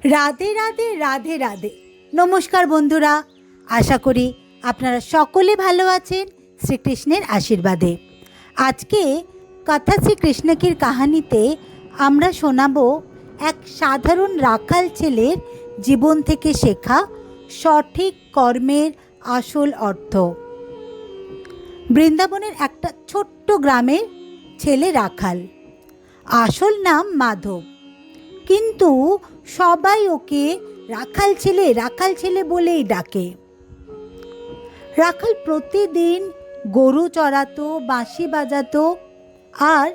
রাধে রাধে রাধে রাধে। নমস্কার বন্ধুরা, আশা করি আপনারা সকলে ভালো আছেন শ্রীকৃষ্ণের আশীর্বাদে। আজকে কথা শ্রীকৃষ্ণকীর কাহানিতে আমরা শোনাবো এক সাধারণ রাখাল ছেলের জীবন থেকে শেখা সঠিক কর্মের আসল অর্থ। বৃন্দাবনের একটা ছোট্ট গ্রামের ছেলে রাখাল, আসল নাম মাধব, কিন্তু সবাই ওকে রাখাল ছেলে বলেই ডাকে। রাখাল প্রতিদিন গরু চড়াতো, বাঁশি বাজাতো, আর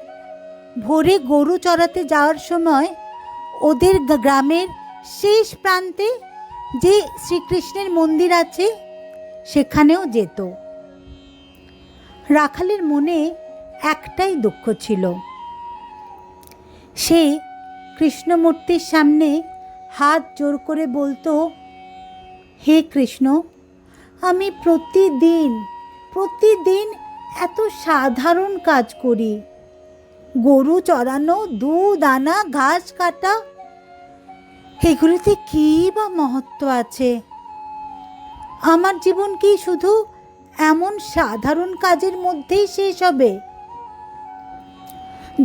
ভোরে গরু চড়াতে যাওয়ার সময় ওদের গ্রামের শেষ প্রান্তে যে শ্রীকৃষ্ণের মন্দির আছে সেখানেও যেত। রাখালের মনে একটাই দুঃখ ছিল, সে কৃষ্ণমূর্তির সামনে হাত জোর করে বলতো, হে কৃষ্ণ, আমি প্রতিদিন এত সাধারণ কাজ করি, গরু চড়ানো, দুধ আনা, ঘাস কাটা, এগুলোতে কী বা মহত্ব আছে? আমার জীবন কি শুধু এমন সাধারণ কাজের মধ্যেই শেষ হবে?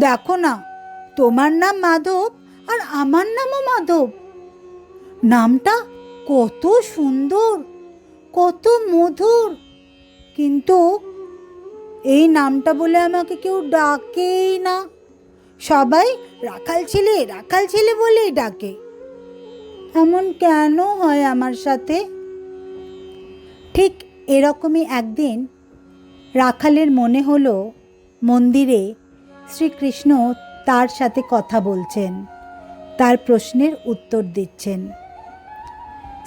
দেখো না, তোমার নাম মাধব আর আমার নামও মাধব, নামটা কত সুন্দর, কত মধুর, কিন্তু এই নামটা বলে আমাকে কেউ ডাকেই না। সবাই রাখাল ছেলে বলেই ডাকে। এমন কেন হয় আমার সাথে? ঠিক এরকমই একদিন রাখালের মনে হলো মন্দিরে শ্রীকৃষ্ণ তার সাথে কথা বলছেন, তার প্রশ্নের উত্তর দিচ্ছেন।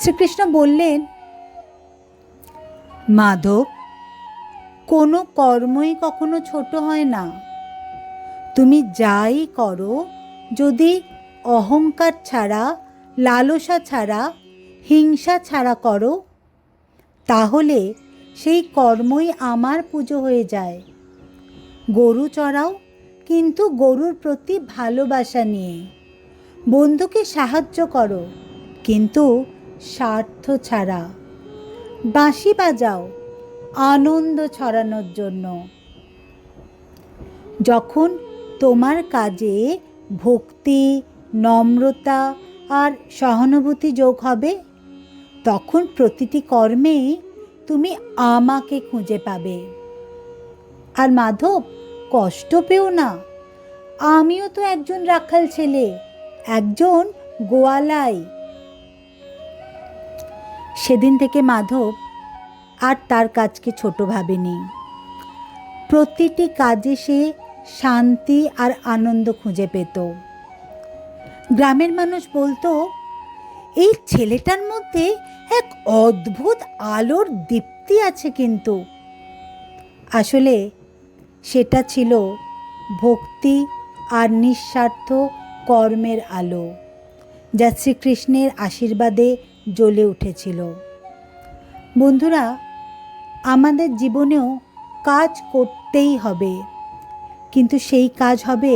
শ্রীকৃষ্ণ বললেন, মাধব, কোনো কর্মই কখনো ছোট হয় না। তুমি যাই করো, যদি অহংকার ছাড়া, লালসা ছাড়া, হিংসা ছাড়া করো, তাহলে সেই কর্মই আমার পুজো হয়ে যায়। গরু চড়াও, কিন্তু গরুর প্রতি ভালোবাসা নিয়ে। বন্ধুকে সাহায্য করো, কিন্তু স্বার্থ ছাড়া। বাঁশি বাজাও, আনন্দ ছড়ানোর জন্য। যখন তোমার কাজে ভক্তি, নম্রতা আর সহানুভূতি যোগ হবে, তখন প্রতিটি কর্মে তুমি আমাকে খুঁজে পাবে। আর মাধব, কষ্ট পেও না, আমিও তো একজন রাখাল ছেলে, একজন গোয়ালাই। সেদিন থেকে মাধব আর তার কাজকে ছোট ভাবেনি। প্রতিটি কাজে সে শান্তি আর আনন্দ খুঁজে পেত। গ্রামের মানুষ বলতো, এই ছেলেটার মধ্যে এক অদ্ভুত আলোর দীপ্তি আছে, কিন্তু আসলে সেটা ছিল ভক্তি আর নিঃস্বার্থ কর্মের আলো, যা শ্রীকৃষ্ণের আশীর্বাদে জ্বলে উঠেছিল। বন্ধুরা, আমাদের জীবনেও কাজ করতেই হবে, কিন্তু সেই কাজ হবে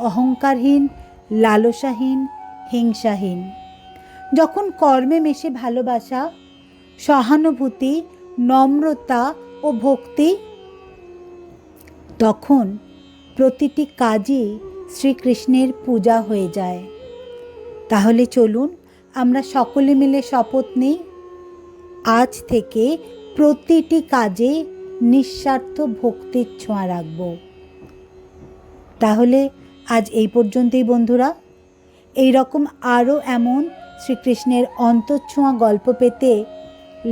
অহংকারহীন, লালসাহীন, হিংসাহীন। যখন কর্মে মেশে ভালোবাসা, সহানুভূতি, নম্রতা ও ভক্তি, তখন প্রতিটি কাজই শ্রীকৃষ্ণের পূজা হয়ে যায়। তাহলে চলুন আমরা সকলে মিলে শপথ নিই, আজ থেকে প্রতিটি কাজে নিঃস্বার্থ ভক্তির ছোঁয়া রাখব। তাহলে আজ এই পর্যন্তই বন্ধুরা। এই রকম আরও এমন শ্রীকৃষ্ণের অন্তঃছোঁয়া গল্প পেতে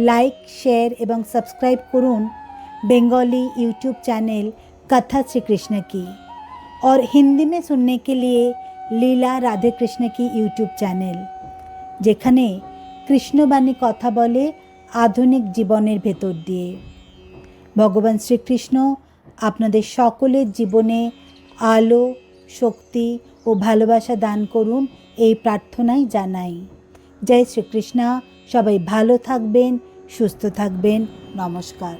লাইক, শেয়ার এবং সাবস্ক্রাইব করুন बंगाली यूट्यूब चैनल कथा श्री कृष्ण की, और हिंदी में सुनने के लिए लीला राधे कृष्ण की यूट्यूब चैनल, যেখানে কৃষ্ণবাণী কথা বলে আধুনিক জীবনের ভেতর দিয়ে। ভগবান শ্রীকৃষ্ণ আপনাদের সকলের জীবনে আলো, শক্তি ও ভালোবাসা দান করুন, এই প্রার্থনাই জানাই। জয় শ্রীকৃষ্ণ। সবাই ভালো থাকবেন, সুস্থ থাকবেন। নমস্কার।